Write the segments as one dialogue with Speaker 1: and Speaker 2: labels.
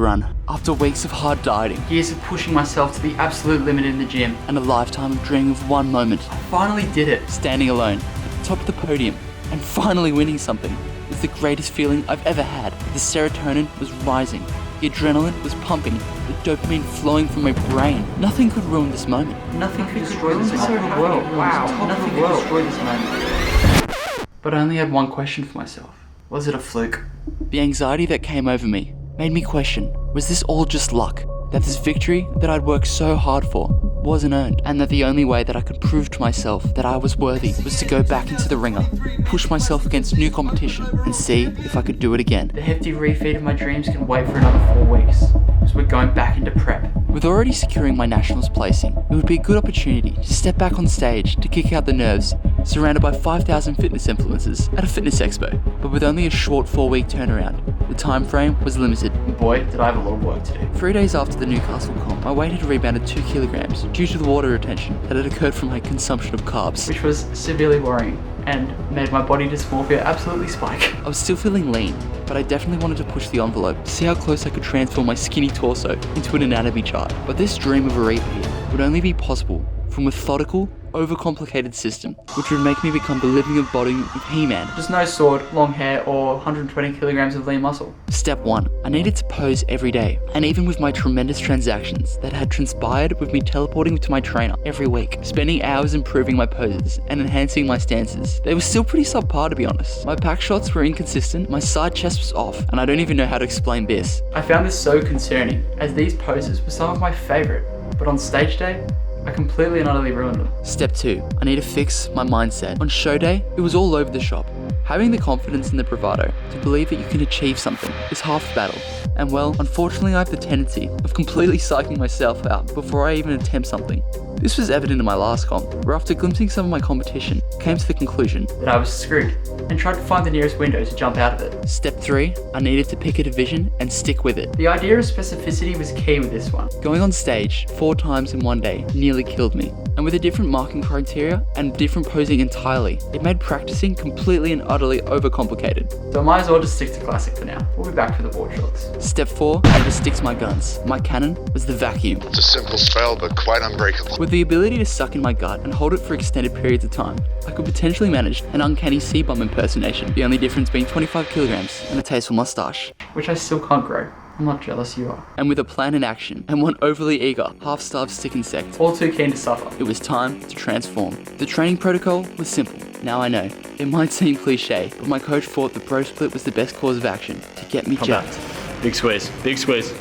Speaker 1: run. After weeks of hard dieting, years of pushing myself to the absolute limit in the gym, and a lifetime of dreaming of one moment, I finally did it. Standing alone, at the top of the podium, and finally winning something was the greatest feeling I've ever had. The serotonin was rising, the adrenaline was pumping, the dopamine flowing from my brain. Nothing could ruin this moment. Nothing could destroy this moment. Wow, nothing could destroy this moment. But I only had one question for myself. Was it a fluke? The anxiety that came over me made me question, was this all just luck? That this victory that I'd worked so hard for wasn't earned, and that the only way that I could prove to myself that I was worthy was to go back into the ringer, push myself against new competition, and see if I could do it again. The hefty refeed of my dreams can wait for another 4 weeks, because we're going back into prep. With already securing my nationals placing, it would be a good opportunity to step back on stage to kick out the nerves, surrounded by 5,000 fitness influencers at a fitness expo. But with only a short 4-week turnaround, the time frame was limited. Boy, did I have a lot of work to do. 3 days after the Newcastle comp, my weight had rebounded 2 kilograms due to the water retention that had occurred from my consumption of carbs, which was severely worrying and made my body dysmorphia absolutely spike. I was still feeling lean, but I definitely wanted to push the envelope to see how close I could transform my skinny torso into an anatomy chart. But this dream of a repeat would only be possible from a methodical, overcomplicated system, which would make me become the living embodiment of He-Man. Just no sword, long hair, or 120 kilograms of lean muscle. Step 1. I needed to pose every day, and even with my tremendous transactions that had transpired with me teleporting to my trainer every week, spending hours improving my poses and enhancing my stances, they were still pretty subpar, to be honest. My back shots were inconsistent, my side chest was off, and I don't even know how to explain this. I found this so concerning, as these poses were some of my favorite, but on stage day, I completely and utterly ruined them. Step 2. I need to fix my mindset. On show day, it was all over the shop. Having the confidence and the bravado to believe that you can achieve something is half the battle. And well, unfortunately I have the tendency of completely psyching myself out before I even attempt something. This was evident in my last comp, where after glimpsing some of my competition, came to the conclusion that I was screwed and tried to find the nearest window to jump out of it. Step 3, I needed to pick a division and stick with it. The idea of specificity was key with this one. Going on stage 4 times in one day nearly killed me, and with a different marking criteria and different posing entirely, it made practicing completely and utterly overcomplicated. So I might as well just stick to classic for now. We'll be back for the board shots. Step 4, I had to stick to my guns. My cannon was the vacuum.
Speaker 2: It's a simple spell, but quite unbreakable.
Speaker 1: With the ability to suck in my gut and hold it for extended periods of time, I could potentially manage an uncanny sea bum impersonation, the only difference being 25 kilograms and a tasteful mustache, which I still can't grow. I'm not jealous, you are. And with a plan in action, and one overly eager, half-starved stick insect, all too keen to suffer, it was time to transform. The training protocol was simple. Now I know. It might seem cliche, but my coach thought the bro split was the best course of action to get me jacked.
Speaker 3: Big squeeze, big squeeze.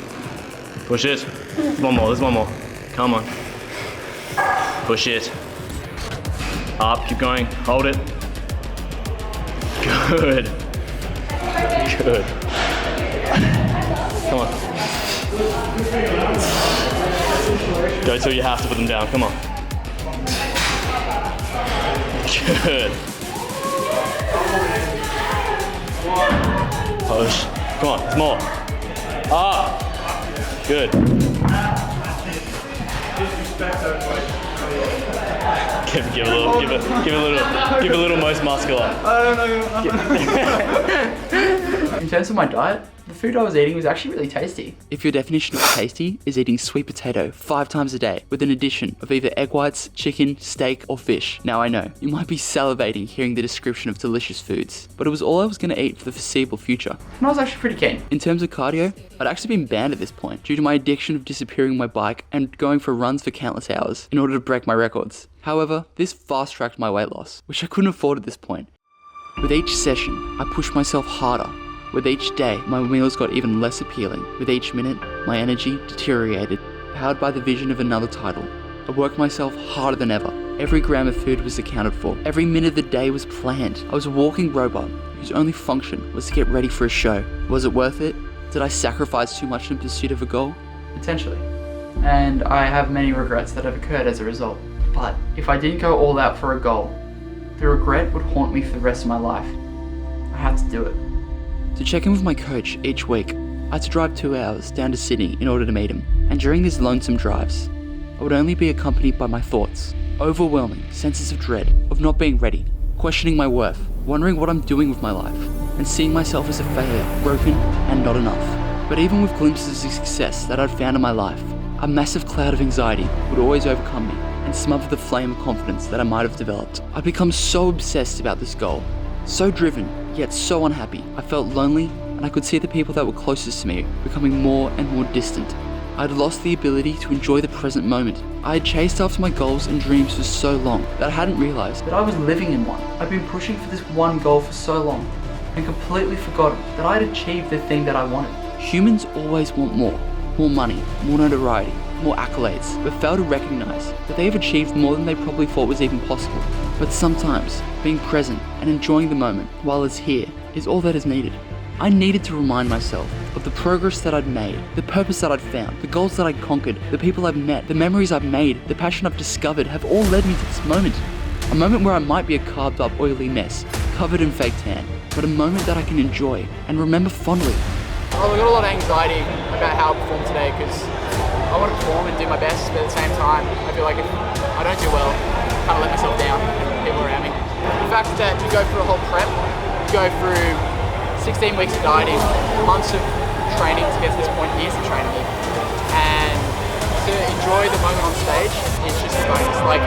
Speaker 3: Push it. One more, there's one more. Come on. Push it. Up, keep going, hold it. Good. Good. Come on. Go till you have to put them down, come on. Good. Push. Come on, it's more. Up. Good. Give a little most muscular.
Speaker 1: I don't know. In terms of my diet, the food I was eating was actually really tasty. If your definition of tasty is eating sweet potato 5 times a day with an addition of either egg whites, chicken, steak, or fish. Now I know, you might be salivating hearing the description of delicious foods, but it was all I was going to eat for the foreseeable future. And I was actually pretty keen. In terms of cardio, I'd actually been banned at this point due to my addiction of disappearing my bike and going for runs for countless hours in order to break my records. However, this fast-tracked my weight loss, which I couldn't afford at this point. With each session, I pushed myself harder. With each day, my meals got even less appealing. With each minute, my energy deteriorated. Powered by the vision of another title, I worked myself harder than ever. Every gram of food was accounted for. Every minute of the day was planned. I was a walking robot whose only function was to get ready for a show. Was it worth it? Did I sacrifice too much in pursuit of a goal? Potentially. And I have many regrets that have occurred as a result. But if I didn't go all out for a goal, the regret would haunt me for the rest of my life. I had to do it. To check in with my coach each week, I had to drive 2 hours down to Sydney in order to meet him. And during these lonesome drives, I would only be accompanied by my thoughts, overwhelming senses of dread, of not being ready, questioning my worth, wondering what I'm doing with my life, and seeing myself as a failure, broken and not enough. But even with glimpses of success that I'd found in my life, a massive cloud of anxiety would always overcome me and smother the flame of confidence that I might have developed. I'd become so obsessed about this goal, so driven, yet so unhappy. I felt lonely, and I could see the people that were closest to me becoming more and more distant. I'd lost the ability to enjoy the present moment. I had chased after my goals and dreams for so long that I hadn't realized that I was living in one. I'd been pushing for this one goal for so long and completely forgotten that I'd achieved the thing that I wanted. Humans always want more money, more notoriety, more accolades, but fail to recognize that they have achieved more than they probably thought was even possible. But sometimes, being present and enjoying the moment while it's here is all that is needed. I needed to remind myself of the progress that I'd made, the purpose that I'd found, the goals that I'd conquered, the people I've met, the memories I've made, the passion I've discovered have all led me to this moment. A moment where I might be a carved up, oily mess, covered in fake tan, but a moment that I can enjoy and remember fondly.
Speaker 4: I've got a lot of anxiety about how I perform today because I want to perform and do my best, but at the same time, I feel like if I don't do well, I kind of let myself down, people around me. The fact that you go through a whole prep, you go through 16 weeks of dieting, months of training to get to this point, years of training, and to enjoy the moment on stage, it's just a bonus. Like,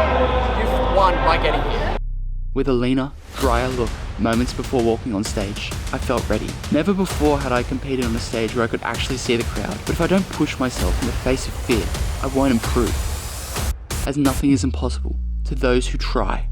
Speaker 4: you've won by getting here.
Speaker 1: With a leaner, drier look, moments before walking on stage, I felt ready. Never before had I competed on a stage where I could actually see the crowd, but if I don't push myself in the face of fear, I won't improve. As nothing is impossible to those who try.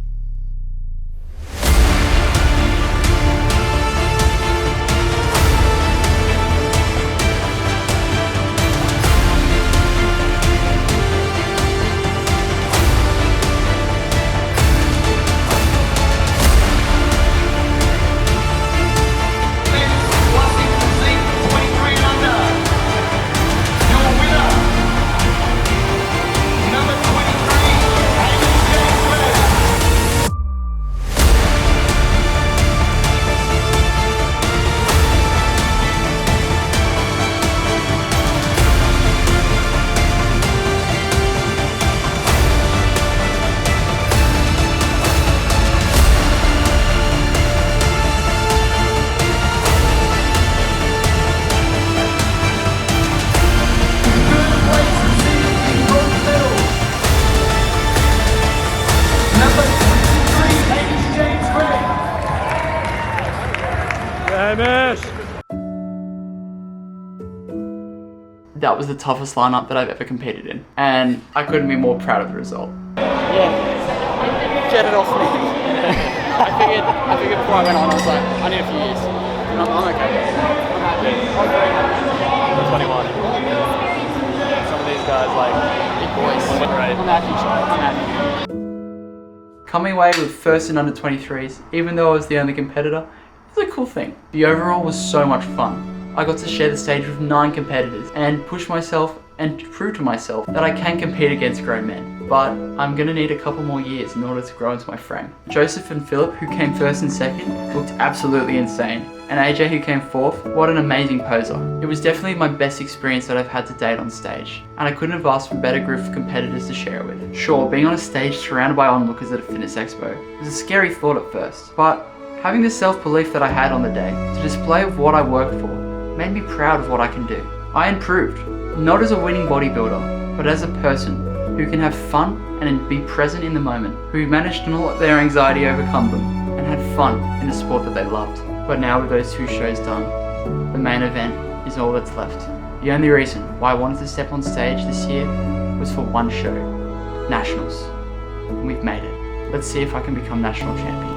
Speaker 3: Hamish!
Speaker 1: That was the toughest lineup that I've ever competed in, and I couldn't be more proud of the result.
Speaker 4: Yeah, get it off me. I figured before I went on, I was like, I need a few years. And I'm okay. I'm happy. I'm very happy.
Speaker 3: 21. Some of these guys, like,
Speaker 4: Big boys.
Speaker 3: Right.
Speaker 4: I'm happy. I'm happy.
Speaker 1: Coming away with first in under 23s, even though I was the only competitor, it was a cool thing. The overall was so much fun. I got to share the stage with 9 competitors and push myself and prove to myself that I can compete against grown men. But I'm gonna need a couple more years in order to grow into my frame. Joseph and Philip, who came first and second, looked absolutely insane. And AJ, who came fourth, what an amazing poser. It was definitely my best experience that I've had to date on stage, and I couldn't have asked for a better group of competitors to share it with. Sure, being on a stage surrounded by onlookers at a fitness expo was a scary thought at first, but having the self-belief that I had on the day to display of what I worked for made me proud of what I can do. I improved, not as a winning bodybuilder, but as a person who can have fun and be present in the moment, who managed to not let their anxiety overcome them and had fun in a sport that they loved. But now with those 2 shows done, the main event is all that's left. The only reason why I wanted to step on stage this year was for one show, Nationals. And we've made it. Let's see if I can become national champion.